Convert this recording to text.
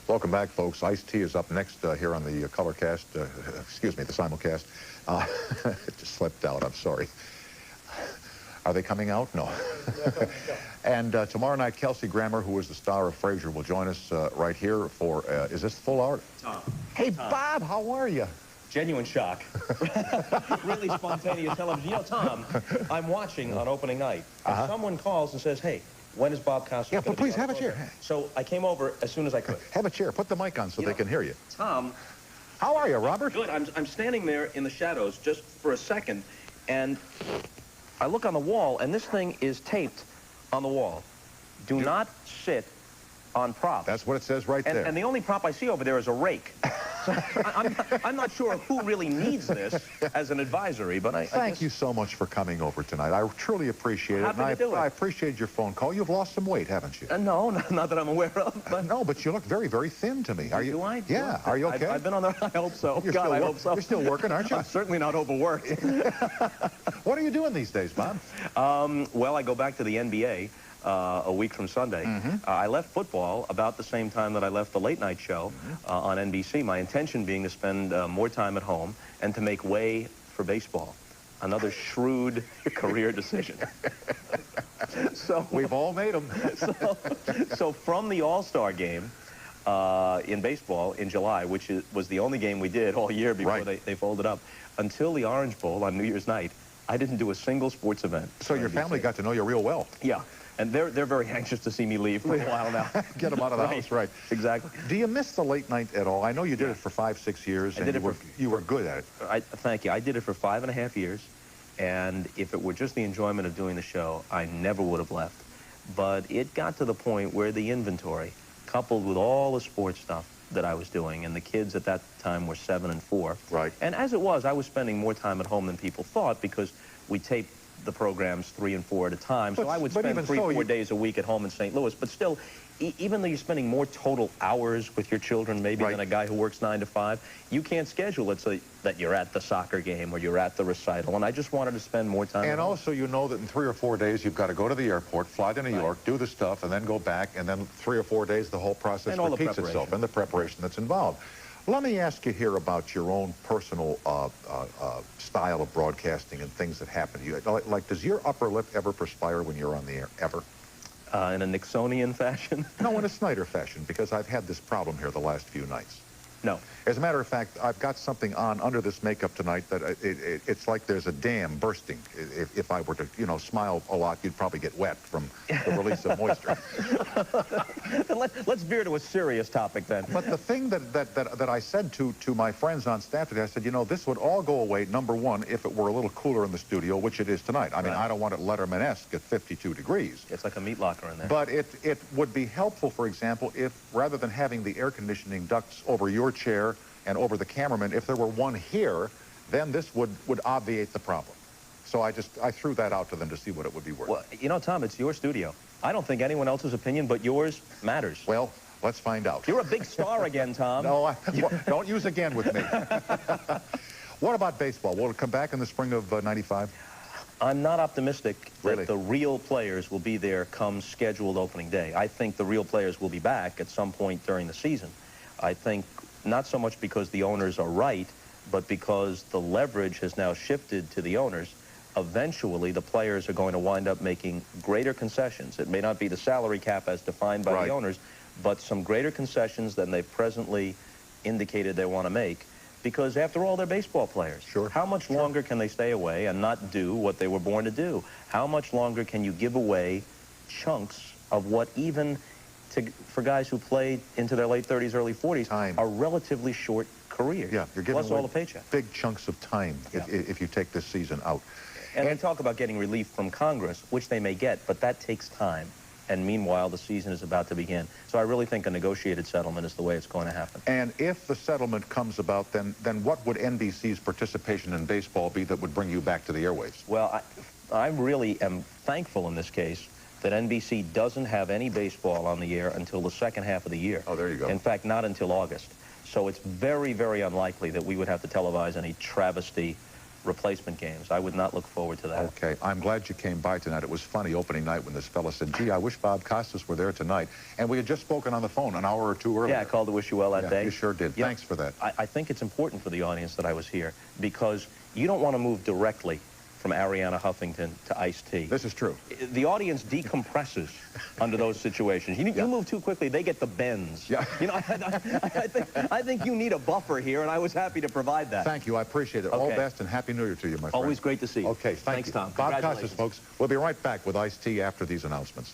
Welcome back, folks. Ice-T is up next here on the Colorcast, excuse me, the simulcast. It just slipped out, I'm sorry. Are they coming out? No. And tomorrow night, Kelsey Grammer, who is the star of Frasier, will join us right here for, is this the full hour? Tom. Hey, Tom. Bob, how are you? Genuine shock. Really spontaneous television. You know, Tom, I'm watching on opening night, and someone calls and says, hey, when is Bob Costas Yeah, but please have a chair. So I came over as soon as I could. Have a chair. Put the mic on so they can hear you. Tom. How are you, Robert? Good. I'm standing there in the shadows just for a second, and I look on the wall, and this thing is taped on the wall. Do not sit on props. That's what it says right there. And the only prop I see over there is a rake. So I'm not sure who really needs this as an advisory, but Thank you so much for coming over tonight. I truly appreciate it. Happy to do it. I appreciate your phone call. You've lost some weight, haven't you? No, not that I'm aware of. But no, but you look very, very thin to me. Are you? Do I? Yeah. Are you okay? I've been on the... I hope so. God, I hope so. You're still working, aren't you? I'm certainly not overworked. What are you doing these days, Bob? Well, I go back to the NBA. A week from Sunday. I left football about the same time that I left the late night show on NBC, my intention being to spend more time at home and to make way for baseball. Another shrewd career decision. So we've all made them. So from the All-Star game in baseball in July, which was the only game we did all year before they folded up, until the Orange Bowl on New Year's night, I didn't do a single sports event. So your family got to know you real well. Yeah. And they're very anxious to see me leave for a while now. Get them out of the house, right. Exactly. Do you miss the late night at all? I know you did it for 5-6 years, and you were good at it. Thank you. I did it for 5.5 years, and if it were just the enjoyment of doing the show, I never would have left. But it got to the point where the inventory, coupled with all the sports stuff that I was doing, and the kids at that time were 7 and 4. Right. And as it was, I was spending more time at home than people thought because we taped the programs 3 and 4 at a time, so I would spend 3-4 days a week at home in St. Louis. But still, even though you're spending more total hours with your children maybe than a guy who works 9 to 5, you can't schedule it so that you're at the soccer game or you're at the recital, and I just wanted to spend more time. And also, you know that in 3 or 4 days, you've got to go to the airport, fly to New York, do the stuff, and then go back, and then 3 or 4 days, the whole process repeats itself, and the preparation that's involved. Let me ask you here about your own personal style of broadcasting and things that happen to you. Like, does your upper lip ever perspire when you're on the air, ever? In a Nixonian fashion? No, in a Snyder fashion, because I've had this problem here the last few nights. No. As a matter of fact, I've got something on under this makeup tonight that it's like there's a dam bursting. If I were to, you know, smile a lot, you'd probably get wet from the release of moisture. Let's veer to a serious topic then. But the thing that I said to my friends on staff today, I said, you know, this would all go away, number one, if it were a little cooler in the studio, which it is tonight. I mean, I don't want it Letterman-esque at 52 degrees. It's like a meat locker in there. But it would be helpful, for example, if rather than having the air conditioning ducts over your chair and over the cameraman, if there were one here, then this would obviate the problem. So I threw that out to them to see what it would be worth. Well, you know, Tom, it's your studio. I don't think anyone else's opinion but yours matters. Well, let's find out. You're a big star again, Tom. No, don't use again with me. What about baseball? Will it come back in the spring of '95? I'm not optimistic that the real players will be there come scheduled opening day. I think the real players will be back at some point during the season. I think not so much because the owners are right, but because the leverage has now shifted to the owners. Eventually, the players are going to wind up making greater concessions. It may not be the salary cap as defined by the owners, but some greater concessions than they've presently indicated they want to make. Because after all, they're baseball players. Sure. How much longer can they stay away and not do what they were born to do? How much longer can you give away chunks of what even for guys who played into their late 30s, early 40s, are relatively short careers? Yeah, you're giving plus all the paycheck. Big chunks of time if you take this season out. And they talk about getting relief from Congress, which they may get, but that takes time. And meanwhile, the season is about to begin. So I really think a negotiated settlement is the way it's going to happen. And if the settlement comes about, then what would NBC's participation in baseball be that would bring you back to the airwaves? Well, I really am thankful in this case that NBC doesn't have any baseball on the air until the second half of the year. Oh, there you go. In fact, not until August. So it's very, very unlikely that we would have to televise any travesty replacement games. I would not look forward to that. Okay, I'm glad you came by tonight. It was funny opening night when this fella said, gee, I wish Bob Costas were there tonight. And we had just spoken on the phone an hour or two earlier. Yeah, I called to wish you well that day. You sure did. Yeah. Thanks for that. I think it's important for the audience that I was here because you don't want to move directly from Arianna Huffington to Ice-T. This is true. The audience decompresses under those situations. You move too quickly, they get the bends. Yeah. You know, I think you need a buffer here, and I was happy to provide that. Thank you. I appreciate it. Okay. All best and Happy New Year to you, my friend. Always great to see you. Okay, thanks, Tom. Bob Costas, folks. We'll be right back with Ice-T after these announcements.